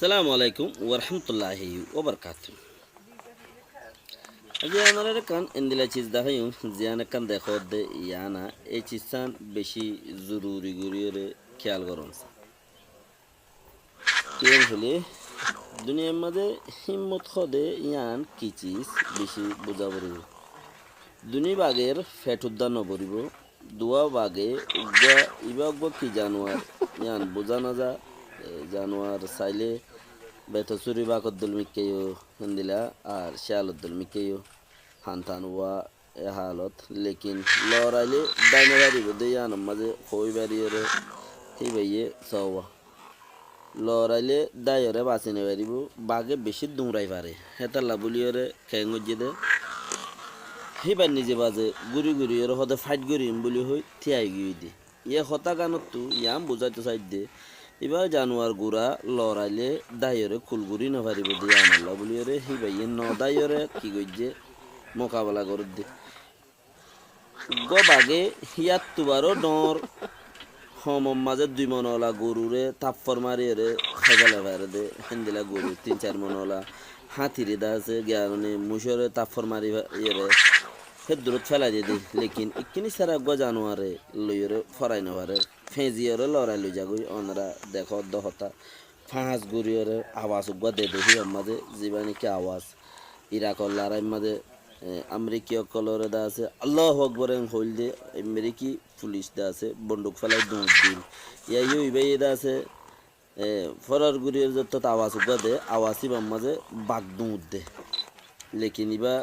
আসসালামু আলাইকুম ওরহমতুল্লাহি ওবরকাতুহ। আজ আমার কান ইন্দিলা চিজ দেখাইম জিয়ান কান দেখো দে ইয়ানা এই চিজান বেশি জরুরি গুরিয়রে খেয়াল করুন। কেন হলে দুনিয়ার মাঝে হিম্মত খদে ইয়ান কি চিজ বেশি বোঝা পড়িব। দুনি বাগের ফেট উদ্যান নবরিব দুয়া বাগে উগা ইবা উগা কি জানোয়ার ইয়ান বোঝা না যা জানোয়ার চাইলে বেতসুরি বাকদ্দুল মিকেও হিন্দিলা আর শিয়ালদ্দুল মিকেও হানথান ওয়া এ হালত লেকিন লড়াইলে ডাইনে বাড়িব দেয়ান মাঝে হই বাড়িয়ে হিবাইয়ে সওয়া লড়াইলে দায়রে বাঁচিনে পারিব বাঘে বেশি দৌড়াই পারে হেতাল্লা বলিয়রে খেঙ্গি দে হিবার নিজে বাজে গুড়ি গুড়ি ওর হতে ফাইট করিম বলি হই থিয়াই গিয়ে দি ইয়ে হতা গানত ইয়াম বুঝাইতে চাই দে এবার জানোয়ার গুড়া লড়াইলে দায়রে খুলগুড়ি না পারিব দিয়ে আনাল্লা বলিয়রে হিবাইয়ে ন দায়রে কি করছে মোকাবেলা করে দে গ বাগে হিয়াত তুবারও ডর হম মাঝে 2 মনওয়ালা গরুরে তাপ্পর মারিয়ে খাইবালে বাইরে দে হেন্দিলা গরু 3-4 মনওয়ালা হাতিরে দা আছে জ্ঞানে মুসরে তাপ্পর মারি ইয়ে সে দূরত ফেলাই দিয়ে দিই লেকিন ইকিনি সারা গো জানোয়ারে লইরে ফরাই নেবারে ফেঁজিয়রে লড়াই লই যাগুই অনরা দেখো দহতা ফাঁস গুড়িয়রে আওয়াজ উগা দে দেখি মাঝে জীবানিকে আওয়াজ ইরাকর লড়াই মাঝে আমেরিকীয় কলরে দা আছে আল্লাহ আকবরে হইল দে আমেরিকি পুলিশ দা আছে বন্দুক ফেলাই দৌড় দিল ইয়াইও ইবাই দা আছে ফরার গুড়িয়র যত আওয়াজ উগা দে আওয়াজই মাঝে বাঘ দৌড় দে লেকিন ইবা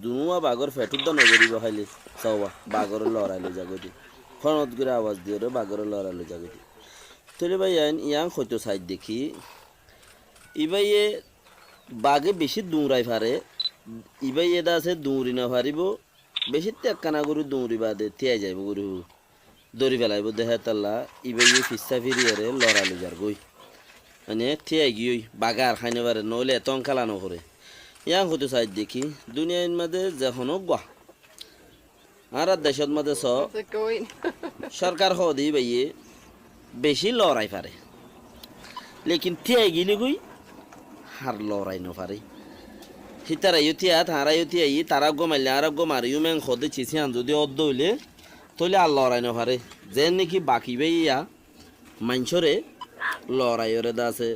দুনুয়া বাঘর ফেটুদ্দা নগরিব খাইলে চাওয়া বাঘর লড়াইলে জাগতি ফনত করে আওয়াজ দিয়ে বাঘর লড়াইলে জাগতি তৈরি ভাই ইয়াং হয়তো সাইড দেখি ইবাইয়ে বাঘে বেশি দৌড়াই পারে ইবাই এদা আছে দৌড়ি না পারিব বেশি টেক্কানা গরু দৌড়ি বাদে থিয়াই যাইব গরু দৌড়ি ফেলাইব দেহে তাল্লা ইবাইয়ে ফিসা ফিরিয়ারে লড়াইলে যার গই মানে থিয়াই গিয়ে বাঘা আর খাইনে পারে নইলে এত খেলানো করে ইয়াং হতে সাইড দেখি দুনিয়ার মধ্যে যখনও গা আর দেশের মধ্যে সরকার হদি ভাইয়ে বেশি লড়াই পারে লেকিন থিয়াই গিলি গই হার লড়াই ন পারে হিতারাইও থিয়া হারাইও থিয়াই তারা গমাইলে আর গমারিও মেং হদে চিছি আন যদি অদ্দ হইলে তৈলে আর লড়াই ন পারে যে নাকি বাকি ভাইয়া মাঞ্চরে লড়াইরে দা আছে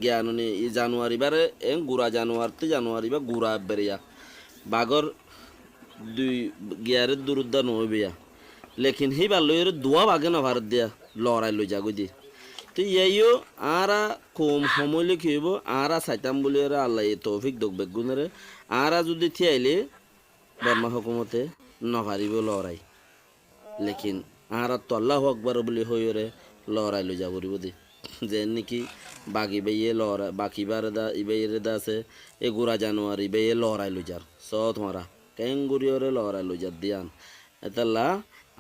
জ্ঞানী ই জানুয়ারি বারে গুড়া জানুয়ারি বা গুড়া বেরিয়া বাঘর 2 গিয়ারের দূরদা নইবিয়া লেকিন হি বাল্লয়ের দোয়া বাগে না ভারত দিয়া লড়াই লই যাগো দি তো ইয়াইও আরা কম সময় কি হইব আরা সাইতাম বলি আল্লাহ তৌফিক দকবে গুণরে আরা যদি থিয়াইলে বর্মা হুকুমতে নভারিব লড়াই লেকিন আরা তো আল্লাহ আকবর বলি হইরে লড়াই লই যাবরিব দি যে নাকি বাকি বেয়ে লড়া বাকি বার দা ইবের দা আছে এ গুড়া জানুয়ারি বেয়ে লড়াই লুজার সত মারা কেঙ্গুরিয়রে লড়াই লুজার দিয়ান এতাল্লা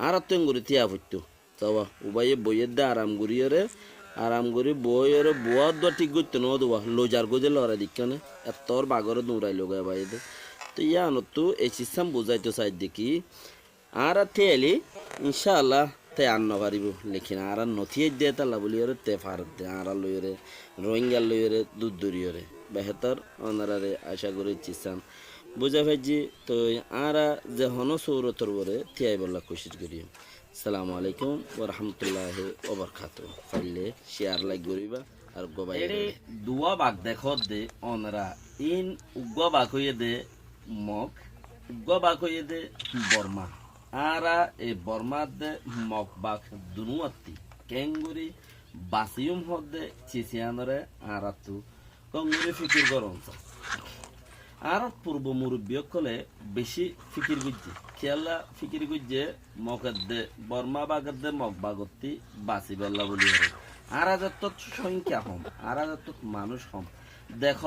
আর তেঙ্গুরি থিয়া ফুটতো তবা উবাইয়ে বইয়ের দা আরাম করি বইয়ের বুয়ার দোয়া ঠিক করতো ন দোয়া লুজার গোজে লড়াই দিকানে এতর বাগরে দৌড়াই লোগায় বাইরে তো ইয়ানো এই সিস্টেম বুঝাইতো চাই দেখি আর থেলি ইনশাআল্লাহ তে আর নপারিব লেকিন আর নথিয়ে দিয়ে তাল্লা বলিওরে তে ফারত দে আর লইরে রোহিঙ্গার লইরে দুধ দরিয়রে বেহতর ওনারে আশা করি চিসান বুঝা ফেজি তো আর যে হন সৌরতর বরে থিয়াই বললা কোশিশ করি। আসসালামু আলাইকুম ওয়া রাহমাতুল্লাহি ওয়া বারাকাতুহু ফাইলে শেয়ার লাইক করিবা আর গোবাই দুয়া বাগ দেখো দে ওনারা ইন উগা বাগ হইয়ে দে মক উগা বাগ হইয়ে দে বর্মা আরা এই বর্মার দে মক বাক দুনুয়াতি কেঙ্গুরি বাসিউম হদে চিসিয়ানরে আরা তু কঙ্গুরি ফিকির গরম আর পূর্ব মুরব্বী কলে বেশি ফিকির গুজছে খেয়াল্লা ফিকির গুজছে মকের দে বর্মা বাগের দে মক বাগতি বাসি বেল্লা বলি হরে আরা যত সংখ্যা হম আরা যত মানুষ হম দেখ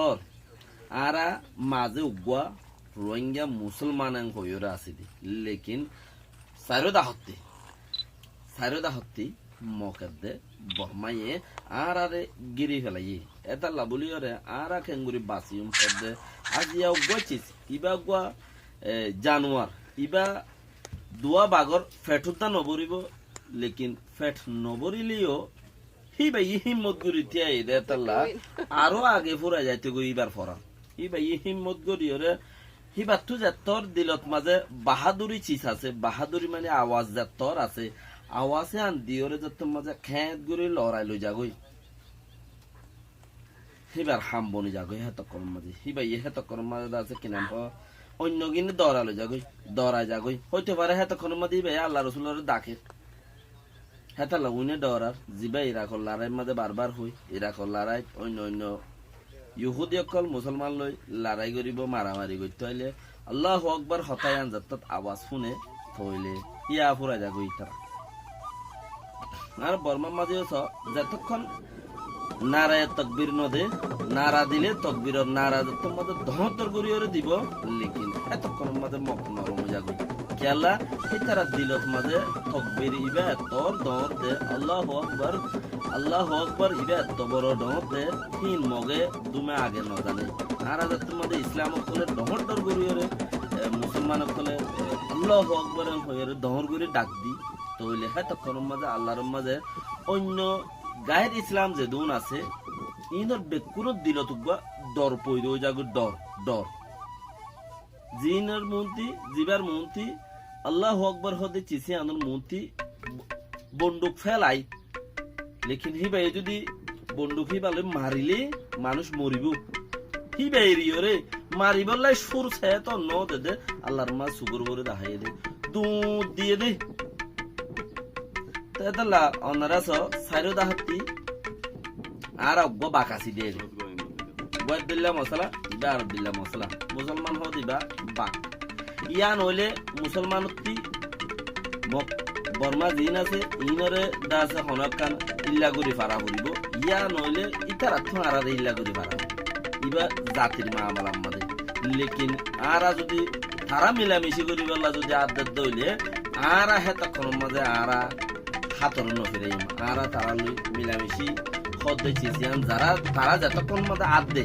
আরা মাঝে উগুয়া রোহিঙ্গা মুসলমান হইরা আসিদি লেকিন সাইরোদা হত্তি মকের দে বর্মাইয়ে আর আরে গিরি ফেলাই এটা লাবলি ওরে আর খেঙ্গুরি বাসিউম দে আজিয়াও গছিস ইবা গুয়া জানুয়ার ইবা দুয়া বাগর ফেটুতা নবরিব লেকিন ফেট নবরিলিও হি ভাই হিম্মত করি তিয়াই দে তাল্লা আরো আগে ফুরা যাইতে গো ইবার ফরা হি ভাই হিম্মত করি ওরে হিবার তু যে তোর দিলত মাঝে বাহাদুরি চিজ আছে বাহাদুরি মানে আওয়াজ যে তোর আছে আওয়াজে আন দিওরে যে তোর মাঝে খেত গুড়ি লড়াই লই যাগই হিবার হাম বনি যাগই হেত করম মাঝে হি ভাই হেত করম মাঝে আছে কিনা অন্য কিনে দরা লই যাগই দরা যাগই হইতে পারে হেত করম মাঝে ভাই আল্লাহ রসুলের ডাকে হেতা লাগুনে ডরার জিবা ইরাকল লড়াই মাঝে বারবার হই ইরাকল লড়াই অন্য অন্য ইহুদি অকল মুসলমান লই লড়াই করিব মারামারি করতে হইলে আল্লাহ আকবার হতায়ান যাত্রাত আওয়াজ শুনে থইলে ইয়া ফুরা যাগই তারা আর বর্মা মাঝে যতক্ষণ নারায় তকবীর নদে নারা দিলে তকবীরের নারা যত মধ্যে ধহতর করিয়ে দিব লেকিন এতক্ষণ মাঝে মক নরম যাগই খেলা তারা দিলত মাঝে তকবীর ইবা তোর দর দে আল্লাহু আকবার ইবা এত বড় দর দে তিন মগে দুমে আগে ন জানে আর যত মধ্যে ইসলাম কলে ধহতর করিয়ে মুসলমান কলে আল্লাহু আকবার হয়ে দহর করে ডাক দি তইলে এতক্ষণ মাঝে আল্লাহর মাঝে অন্য গায়ের ইসলাম যে দুন আছে ইনর বেকুর দিল তুবা ডর পইদ যাগ ডর ডর জিনের মন্ত্রী জিবার মন্ত্রী আল্লাহু আকবার হদে চিসি আনর মন্ত্রী বন্দুক ফেলাই লেকিন হি ভাই যদি বন্দুক হি বালে মারিলে মানুষ মরিব হি ভাই রিওরে মারিবলাই সুর ছায় তো ন দে আল্লাহর মা সুগর করে দেখাই দে দুধ দিয়ে দে তেতলা অনারাস সাইরো দাহাতি আর অগ্গ বাকাসি দিয়ে বয় দিল্লা মশলা ইবা আর দিল্লা মশলা মুসলমান হও দিবা বাক ইয়ান হইলে মুসলমানতি বর্মা জিন আছে ইনরে দাসে হনকান ইল্লা গুরি ফারা করিব ইয়ান হইলে ইতার আত্ম আরাদে ইল্লা গুরি ফারা ইবা জাতির মামলা আমাদের লেকিন আরা যদি তারা মিলামিশি করিবেলা যদি আদত দইলে আরা হেতক্ষণ মাঝে আরা হাতর নফিরে আরা তারা মিলামিশি খদ্দে চিছিয়ান যারা তারা যতক্ষণ মধ্যে আদে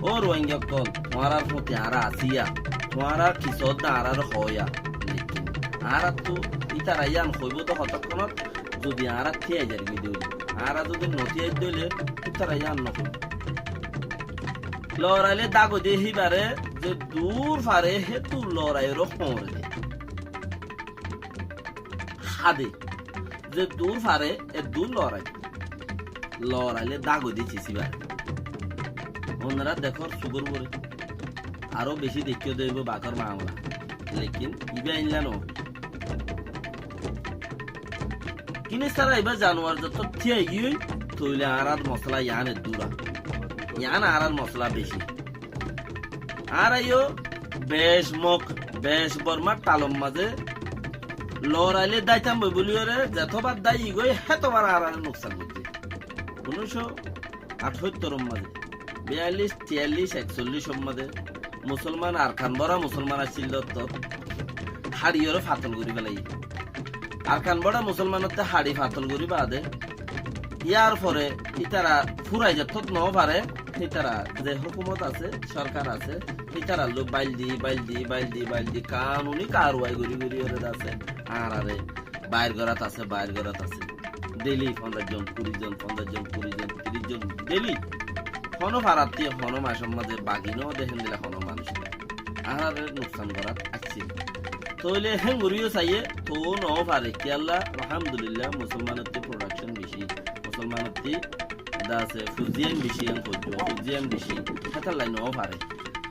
ও রোহিঙ্গা কল তোমার প্রতি আরা আসিয়া তোমার কিশোর না আরার হইয়া আরা তো ইতারা ইয়ান হইব তো হতক্ষণত যদি আরা থিয়াই যাবি দিলে আরা যদি নথিয়াই দিলে ইতারা ইয়ান নকল লড়াইলে দাগো দিয়ে হিবারে যে দূর ফারে হেতু লড়াইয়ের খবর দে হাদে যে দূর ফারে এ দূর লড়াইলে দাগো দিয়েছি সিবার ওনারা দেখো সুগর করে আরো বেশি দেখিয়ে দেব বাঘর মামলা লেকিন ইবা ইনলানো কিনে সারা এবার জানোয়ার যত থিয়ে গিয়ে তৈলে আরার মশলা ইয়ানের দূরা ইয়ান আরার মশলা বেশি আর আইও বেশ বর্মার তালম মাঝে লড়াইলে দাইতাম বলিওরে যতবার দায়ী গই হেতবার আর নোকসান করছে 1978 মাঝে 42, 43, 41 মাঝে মুসলমান আর খান বড়া মুসলমান আসছিল তো হাড়িওরে ফাতল করি পেলাই আর খান বড়া মুসলমানতে হাড়ি ফাতল করি বাদে ইয়ার পরে ইতারা ফুরাই যত ন পারে ইতারা যে হুকুমত আছে সরকার আছে ইতারা লোক বাইলদি কানুনি কারওয়াই করি ওরে আছে আর আরে বাইর গরাত আছে ডেলি 15 জন 20 জন 30 জন ডেলি হন ভাড়াতে হন মাসের মাঝে বাগিনও দেখেন দিলা হন মানুষ আর নুকসান করাত আছে তইলে হেঙ্গুরিও চাইয়ে তো ন পারে কি আল্লাহ আলহামদুলিল্লাহ মুসলমানের প্রোডাকশন বেশি মুসলমানের দাসে ফুজিয়ান বেশি ফুজিয়ান বেশি এটা লাই ন পারে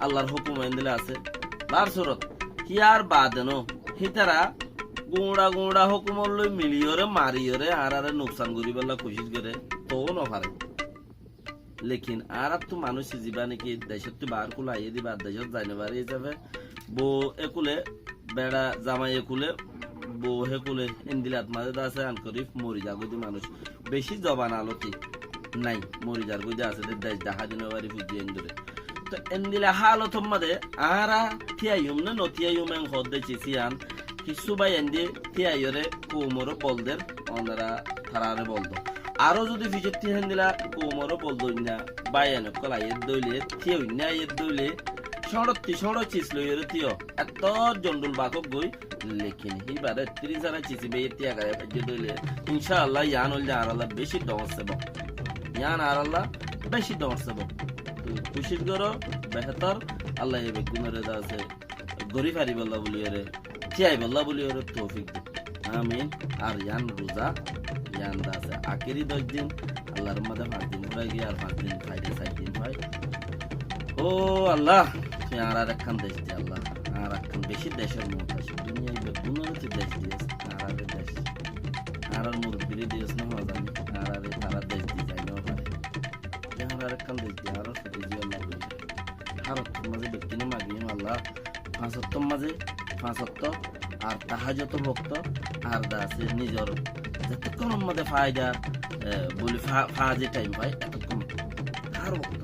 আল্লাহর হুকুম দিলে আছে বার সুরত হিয়ার বাদেনো হিতারা গুঁড়া হুকুমর লই মিলিয়রে মারিয়রে আর নুকসান করি বেলা কোশিশ করে তো ন পারে লেকিন আর তো মানুষ জীবা নাকি দেশত বার কুল আইয়ে দিবা দেশত যাইনে বাড়ি যাবে বো একুলে বেড়া জামাই একুলে বো হেকুলে ইন্দিলাত মাঝে আছে আন করি মরি যাগুদি মানুষ বেশি জবান আলতি নাই মরি যার গুদি আছে দেশ দেখা দিনে বাড়ি ফুজি এন্দরে তো এন্দিলা হালত মাঝে আরা থিয়াইম না নথিয়াইম এন হদে চিসিয়ান কিছু বাই এন্দি থিয়াইরে কোমর বলদের ওনারা থারারে বলদ আরো যদি ফিজেতি হেন্দিলা কোমর বলদ না বাইয়ান কলাই দইলে থিয়াই না দইলে তিসড় চিসলো এরতিও এত জন্ডুল বাকক গই লেখিন হিবারে 30 জানা চিসি বে ইতিয়া গায় জদলে ইনশাআল্লাহ ইয়ান হল আরাল্লাহ বেশি দমসব ইয়ান আরাল্লাহ বেশি দমসব খুশির গরো বেহতর আল্লাহ এবে গুনরে দাসে গরি ফারি বল্লা বলিরে চিয়াই বল্লা বলিরে তৌফিক আমিন আর ইয়ান রোজা ইয়ান দাসে আখেরি 10 দিন আল্লাহর মধ্যে 5 দিন হয়ে গিয়ে আর 5 দিন খাইতে 7 দিন হয় ও আল্লাহ তুই আর একখান দেশ দে আল্লাহ আর একখান বেশি দেশের মত আছে দুনিয়ায় বেগুনের দেশ দিয়েছে আর দেশ আর মুরব্বি দিয়েছ না জানি আর তারা দেশ দিয়ে যায় না পারে আর একখান দেশ দিয়ে আর ফুটে দিয়ে আল্লাহ আর মাঝে ব্যক্তি না মাগি আল্লাহ 5 মাঝে 5 আর তাহাজ্জুদ ভক্ত আর দাসে নিজর যতক্ষণ মধ্যে ফায়দা বলি ফাজে টাইম হয় এতক্ষণ আর ভক্ত